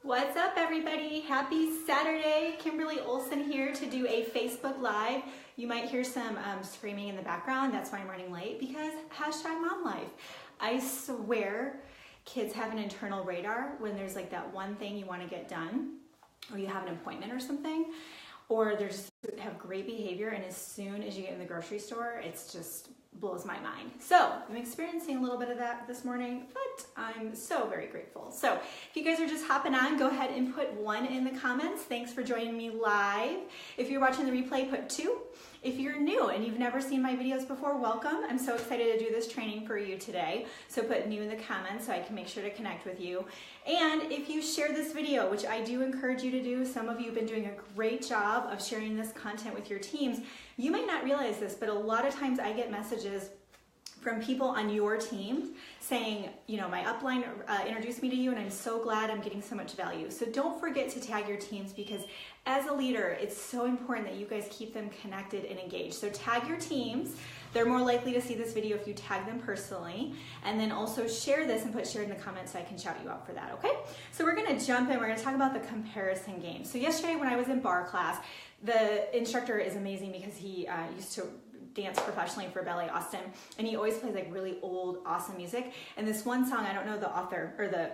What's up, everybody? Happy Saturday. Kimberly Olson here to do a Facebook Live. You might hear some screaming in the background. That's why I'm running late, because #momlife. I swear kids have an internal radar when there's like that one thing you want to get done, or you have an appointment or something, or they just have great behavior, and as soon as you get in the grocery store, it's just blows my mind. So I'm experiencing a little bit of that this morning, but I'm so very grateful. So if you guys are just hopping on, go ahead and put 1 in the comments. Thanks for joining me live. If you're watching the replay, put 2. If you're new and you've never seen my videos before, welcome. I'm so excited to do this training for you today. So put new in the comments so I can make sure to connect with you. And if you share this video, which I do encourage you to do, some of you have been doing a great job of sharing this content with your teams. You might not realize this, but a lot of times I get messages from people on your team saying, you know, my upline introduced me to you and I'm so glad I'm getting so much value. So don't forget to tag your teams, because as a leader, it's so important that you guys keep them connected and engaged. So tag your teams. They're more likely to see this video if you tag them personally. And then also share this and put share in the comments so I can shout you out for that, okay? So we're gonna jump in, we're gonna talk about the comparison game. So yesterday when I was in bar class, the instructor is amazing because he used to dance professionally for Ballet Austin, and he always plays like really old, awesome music. And this one song, I don't know the author or the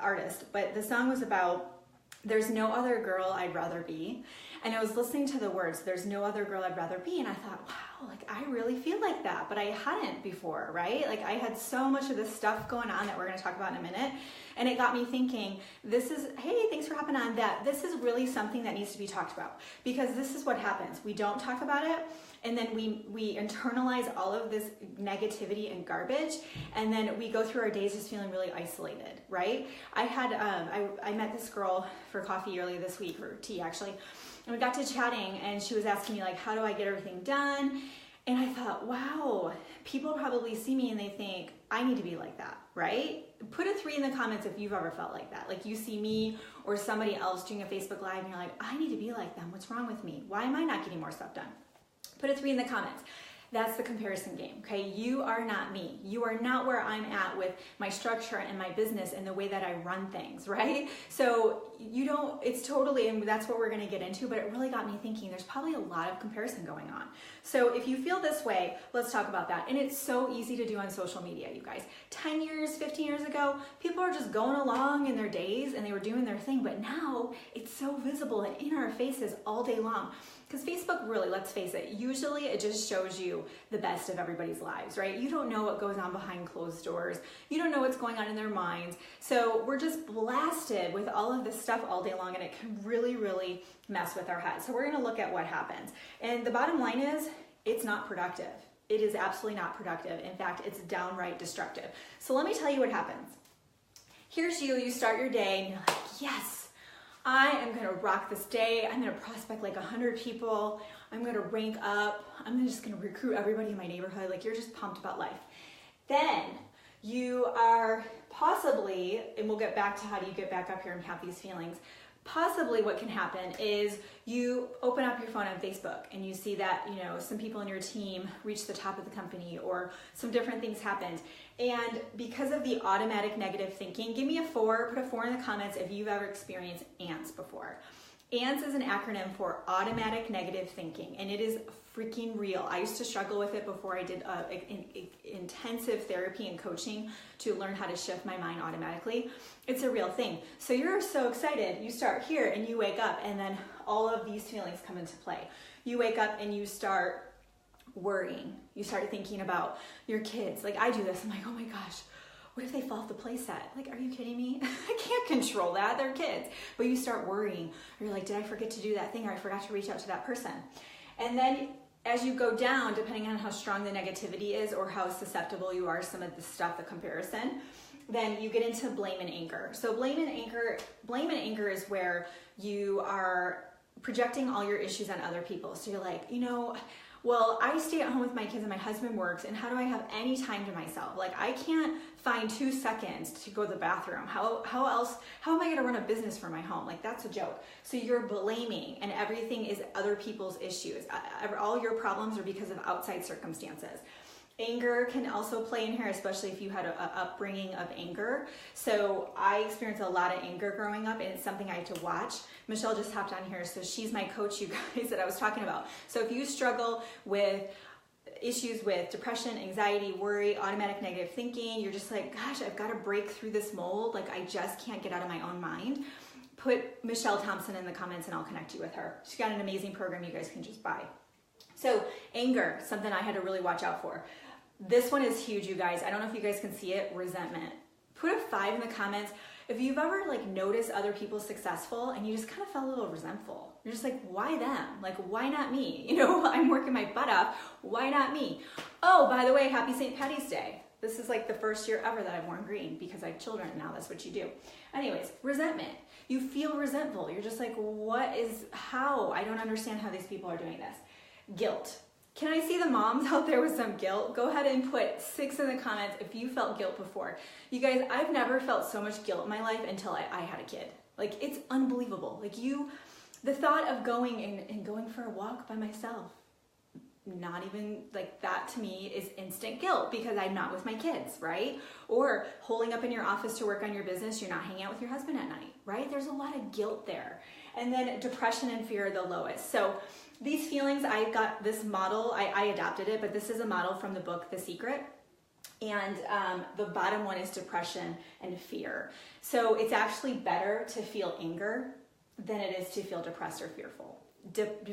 artist, but the song was about there's no other girl I'd rather be. And I was listening to the words, there's no other girl I'd rather be, and I thought, wow, like I really feel like that, but I hadn't before, right? Like I had so much of this stuff going on that we're gonna talk about in a minute, and it got me thinking, this is, hey, thanks for hopping on, that this is really something that needs to be talked about, because this is what happens. We don't talk about it, and then we internalize all of this negativity and garbage, and then we go through our days just feeling really isolated, right? I had, I met this girl for coffee earlier this week, or tea actually, and we got to chatting, and she was asking me like, how do I get everything done? And I thought, wow, people probably see me and they think, I need to be like that, right? Put a 3 in the comments if you've ever felt like that. Like you see me or somebody else doing a Facebook Live and you're like, I need to be like them. What's wrong with me? Why am I not getting more stuff done? Put a 3 in the comments. That's the comparison game, okay? You are not me. You are not where I'm at with my structure and my business and the way that I run things, right? So you don't, it's totally, and that's what we're gonna get into, but it really got me thinking there's probably a lot of comparison going on. So if you feel this way, let's talk about that. And it's so easy to do on social media, you guys. 10 years, 15 years ago, people are just going along in their days and they were doing their thing, but now it's so visible and in our faces all day long. Because Facebook really, let's face it, usually it just shows you the best of everybody's lives, right? You don't know what goes on behind closed doors. You don't know what's going on in their minds. So we're just blasted with all of this stuff all day long, and it can really, really mess with our heads. So we're gonna look at what happens. And the bottom line is, it's not productive. It is absolutely not productive. In fact, it's downright destructive. So let me tell you what happens. Here's you start your day and you're like, yes, I am gonna rock this day. I'm gonna prospect like 100 people. I'm gonna rank up. I'm just gonna recruit everybody in my neighborhood. Like you're just pumped about life. Then you are possibly, and we'll get back to how do you get back up here and have these feelings. Possibly what can happen is you open up your phone on Facebook and you see that, you know, some people in your team reach the top of the company or some different things happened. And because of the automatic negative thinking, give me a 4, put a 4 in the comments if you've ever experienced ANTS before. ANTS is an acronym for automatic negative thinking, and it is freaking real. I used to struggle with it before I did intensive therapy and coaching to learn how to shift my mind automatically. It's a real thing. So you're so excited. You start here and you wake up, and then all of these feelings come into play. You wake up and you start worrying. You start thinking about your kids. Like I do this. I'm like, oh my gosh, what if they fall off the play set? Like, are you kidding me? I can't control that. They're kids. But you start worrying. You're like, did I forget to do that thing, or I forgot to reach out to that person? And then as you go down, depending on how strong the negativity is or how susceptible you are to some of the stuff, the comparison, then you get into blame and anger. So blame and anger is where you are projecting all your issues on other people. So you're like, you know, well, I stay at home with my kids and my husband works, and how do I have any time to myself? Like I can't find 2 seconds to go to the bathroom. How am I gonna run a business for my home? Like that's a joke. So you're blaming, and everything is other people's issues. All your problems are because of outside circumstances. Anger can also play in here, especially if you had an upbringing of anger. So I experienced a lot of anger growing up, and it's something I had to watch. Michelle just hopped on here, so she's my coach, you guys, that I was talking about. So if you struggle with issues with depression, anxiety, worry, automatic negative thinking, you're just like, gosh, I've got to break through this mold. Like, I just can't get out of my own mind. Put Michelle Thompson in the comments and I'll connect you with her. She's got an amazing program you guys can just buy. So anger, something I had to really watch out for. This one is huge, you guys. I don't know if you guys can see it. Resentment. Put a 5 in the comments if you've ever like noticed other people successful and you just kind of felt a little resentful. You're just like, why them? Like, why not me? You know, I'm working my butt off. Why not me? Oh, by the way, happy St. Patty's Day. This is like the first year ever that I've worn green because I have children and now that's what you do. Anyways, resentment. You feel resentful. You're just like, how? I don't understand how these people are doing this. Guilt. Can I see the moms out there with some guilt? Go ahead and put 6 in the comments if you felt guilt before. You guys, I've never felt so much guilt in my life until I had a kid. Like, it's unbelievable. Like, the thought of going and going for a walk by myself, not even like that to me is instant guilt because I'm not with my kids, right? Or holding up in your office to work on your business, you're not hanging out with your husband at night, right? There's a lot of guilt there. And then depression and fear are the lowest. So these feelings, I got this model, I adapted it, but this is a model from the book, The Secret. And the bottom one is depression and fear. So it's actually better to feel anger than it is to feel depressed or fearful.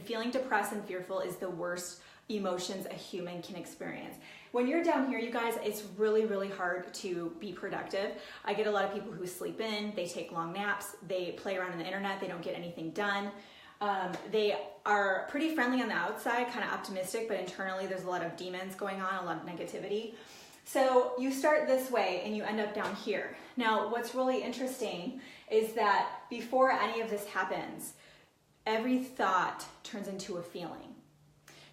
Feeling depressed and fearful is the worst emotions a human can experience. When you're down here, you guys, it's really, really hard to be productive. I get a lot of people who sleep in, they take long naps, they play around on the internet, they don't get anything done. They are pretty friendly on the outside, kind of optimistic, but internally there's a lot of demons going on, a lot of negativity. So you start this way and you end up down here. Now, what's really interesting is that before any of this happens, every thought turns into a feeling.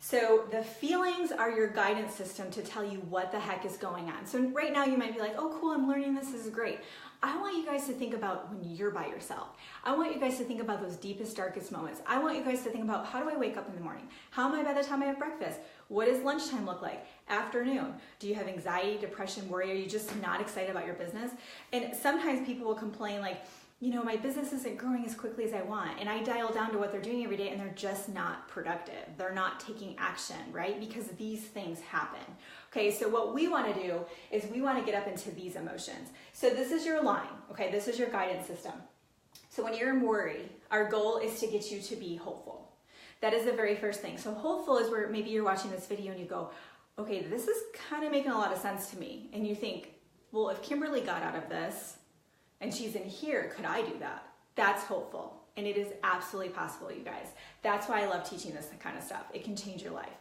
So the feelings are your guidance system to tell you what the heck is going on. So right now you might be like, oh cool, I'm learning this is great. I want you guys to think about when you're by yourself. I want you guys to think about those deepest, darkest moments. I want you guys to think about, how do I wake up in the morning? How am I by the time I have breakfast? What does lunchtime look like? Afternoon? Do you have anxiety, depression, worry? Are you just not excited about your business? And sometimes people will complain like, you know, my business isn't growing as quickly as I want. And I dial down to what they're doing every day and they're just not productive. They're not taking action, right? Because these things happen. Okay, so what we want to do is we want to get up into these emotions. So this is your line, okay? This is your guidance system. So when you're in worry, our goal is to get you to be hopeful. That is the very first thing. So hopeful is where maybe you're watching this video and you go, okay, this is kind of making a lot of sense to me. And you think, well, if Kimberly got out of this, and she's in here, could I do that? That's hopeful. And it is absolutely possible, you guys. That's why I love teaching this kind of stuff. It can change your life.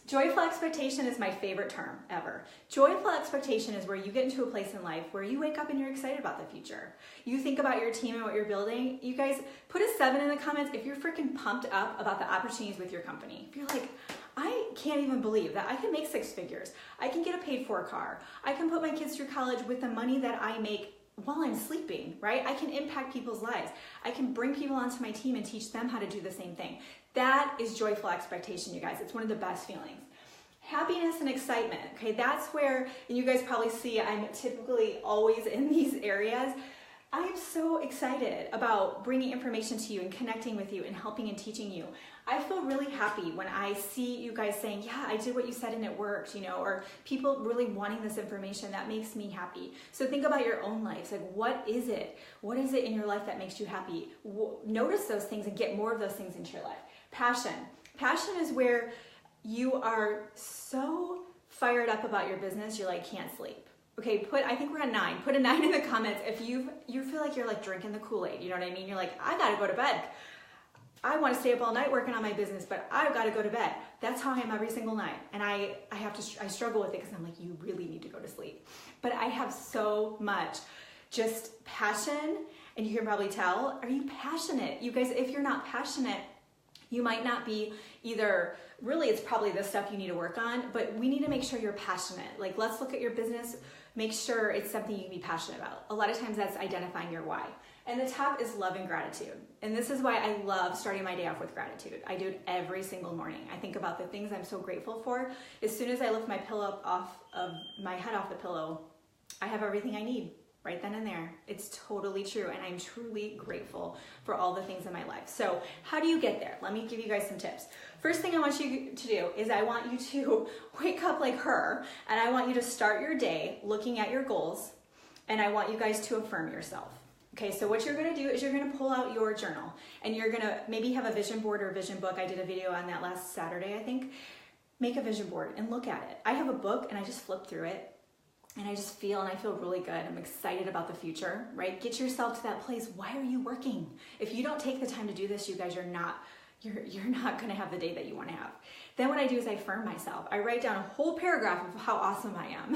Joyful expectation is my favorite term ever. Joyful expectation is where you get into a place in life where you wake up and you're excited about the future. You think about your team and what you're building. You guys, put a 7 in the comments if you're freaking pumped up about the opportunities with your company. If you're like, I can't even believe that I can make 6 figures. I can get a paid for car. I can put my kids through college with the money that I make while I'm sleeping, right? I can impact people's lives. I can bring people onto my team and teach them how to do the same thing. That is joyful expectation, you guys. It's one of the best feelings. Happiness and excitement, okay? That's where, and you guys probably see I'm typically always in these areas. I am so excited about bringing information to you and connecting with you and helping and teaching you. I feel really happy when I see you guys saying, yeah, I did what you said and it worked, you know, or people really wanting this information. That makes me happy. So think about your own lives. Like, what is it? What is it in your life that makes you happy? Notice those things and get more of those things into your life. Passion. Passion is where you are so fired up about your business, you're like, can't sleep. Okay, I think we're at 9. Put a 9 in the comments if you feel like you're like drinking the Kool-Aid, you know what I mean? You're like, I gotta go to bed. I want to stay up all night working on my business, but I've got to go to bed. That's how I am every single night. And I struggle with it because I'm like, you really need to go to sleep. But I have so much just passion, and you can probably tell, are you passionate? You guys, if you're not passionate, you might not be either, really it's probably the stuff you need to work on, but we need to make sure you're passionate. Like, let's look at your business, make sure it's something you can be passionate about. A lot of times that's identifying your why. And the top is love and gratitude. And this is why I love starting my day off with gratitude. I do it every single morning. I think about the things I'm so grateful for. As soon as I lift my pillow off of my head off the pillow, I have everything I need right then and there. It's totally true. And I'm truly grateful for all the things in my life. So how do you get there? Let me give you guys some tips. First thing I want you to do is I want you to wake up like her, and I want you to start your day looking at your goals, and I want you guys to affirm yourself. Okay, so what you're gonna do is you're gonna pull out your journal, and you're gonna maybe have a vision board or a vision book. I did a video on that last Saturday, I think. Make a vision board and look at it. I have a book and I just flip through it, and I just feel, and I feel really good. I'm excited about the future, right? Get yourself to that place. Why are you working? If you don't take the time to do this, you guys, you're not gonna have the day that you wanna have. Then what I do is I affirm myself. I write down a whole paragraph of how awesome I am.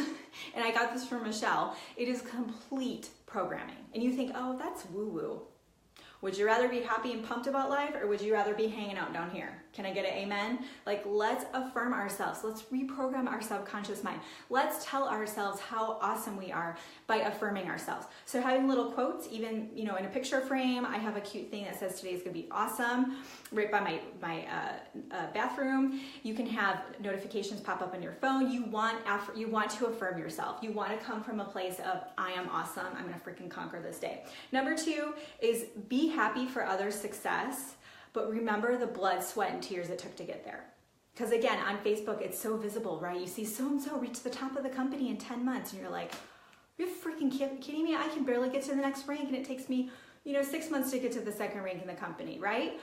And I got this from Michelle. It is complete programming. And you think, oh, that's woo-woo. Would you rather be happy and pumped about life, or would you rather be hanging out down here? Can I get an amen? Like, let's affirm ourselves. Let's reprogram our subconscious mind. Let's tell ourselves how awesome we are by affirming ourselves. So having little quotes, even, in a picture frame, I have a cute thing that says today is gonna be awesome right by my bathroom. You can have notifications pop up on your phone. You want to affirm yourself. You want to come from a place of, I am awesome. I'm gonna freaking conquer this day. Number 2 is be happy for others' success, but remember the blood, sweat, and tears it took to get there. Because again, on Facebook, it's so visible, right? You see so-and-so reach the top of the company in 10 months, and you're like, are you freaking kidding me? I can barely get to the next rank, and it takes me, 6 months to get to the second rank in the company, right?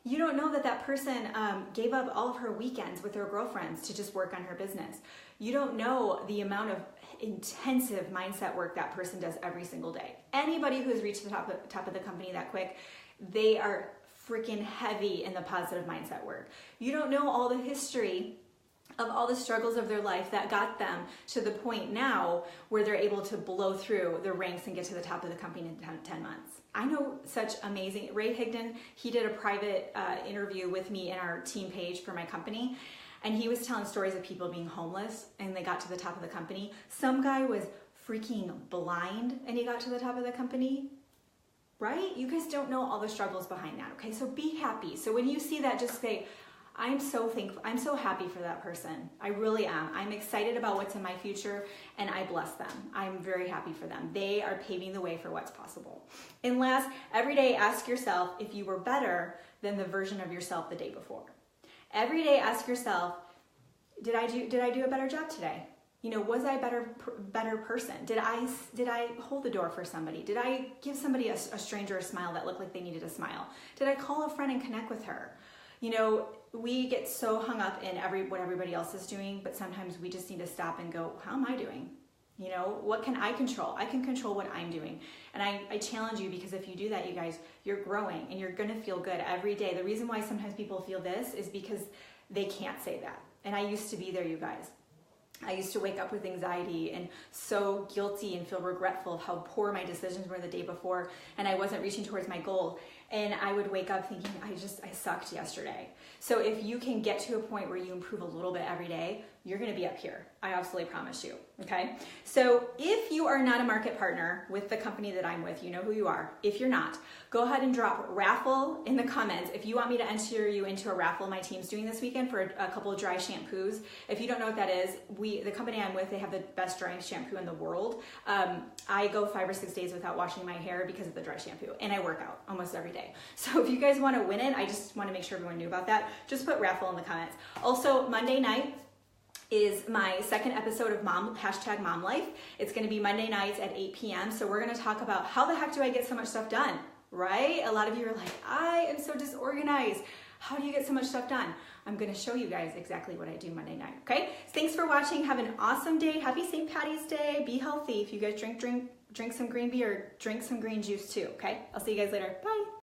You don't know that person gave up all of her weekends with her girlfriends to just work on her business. You don't know the amount of intensive mindset work that person does every single day. Anybody who has reached the top of the company that quick, they are freaking heavy in the positive mindset work. You don't know all the history of all the struggles of their life that got them to the point now where they're able to blow through the ranks and get to the top of the company in 10 months. I know such amazing, Ray Higdon, he did a private interview with me in our team page for my company, and he was telling stories of people being homeless and they got to the top of the company. Some guy was freaking blind and he got to the top of the company, right? You guys don't know all the struggles behind that, okay? So be happy. So when you see that, just say, I'm so thankful. I'm so happy for that person. I really am. I'm excited about what's in my future, and I bless them. I'm very happy for them. They are paving the way for what's possible. And last, every day ask yourself if you were better than the version of yourself the day before. Every day ask yourself, did I do a better job today? Was I a better person? Did I hold the door for somebody? Did I give somebody a stranger a smile that looked like they needed a smile? Did I call a friend and connect with her? We get so hung up in what everybody else is doing, but sometimes we just need to stop and go, how am I doing? What can I control? I can control what I'm doing. And I challenge you, because if you do that, you guys, you're growing and you're gonna feel good every day. The reason why sometimes people feel this is because they can't say that. And I used to be there, you guys. I used to wake up with anxiety and so guilty and feel regretful of how poor my decisions were the day before, and I wasn't reaching towards my goal. And I would wake up thinking, I sucked yesterday. So if you can get to a point where you improve a little bit every day, you're gonna be up here. I absolutely promise you, okay? So if you are not a market partner with the company that I'm with, you know who you are. If you're not, go ahead and drop raffle in the comments. If you want me to enter you into a raffle my team's doing this weekend for a couple of dry shampoos. If you don't know what that is, the company I'm with, they have the best dry shampoo in the world. I go 5 or 6 days without washing my hair because of the dry shampoo, and I work out almost every day. So if you guys want to win it, I just want to make sure everyone knew about that. Just put raffle in the comments. Also, Monday night is my second episode of #momlife. It's going to be Monday nights at 8 p.m. So we're going to talk about how the heck do I get so much stuff done, right? A lot of you are like, I am so disorganized. How do you get so much stuff done? I'm going to show you guys exactly what I do Monday night, okay? Thanks for watching. Have an awesome day. Happy St. Patty's Day. Be healthy. If you guys drink some green beer, drink some green juice too, okay? I'll see you guys later. Bye.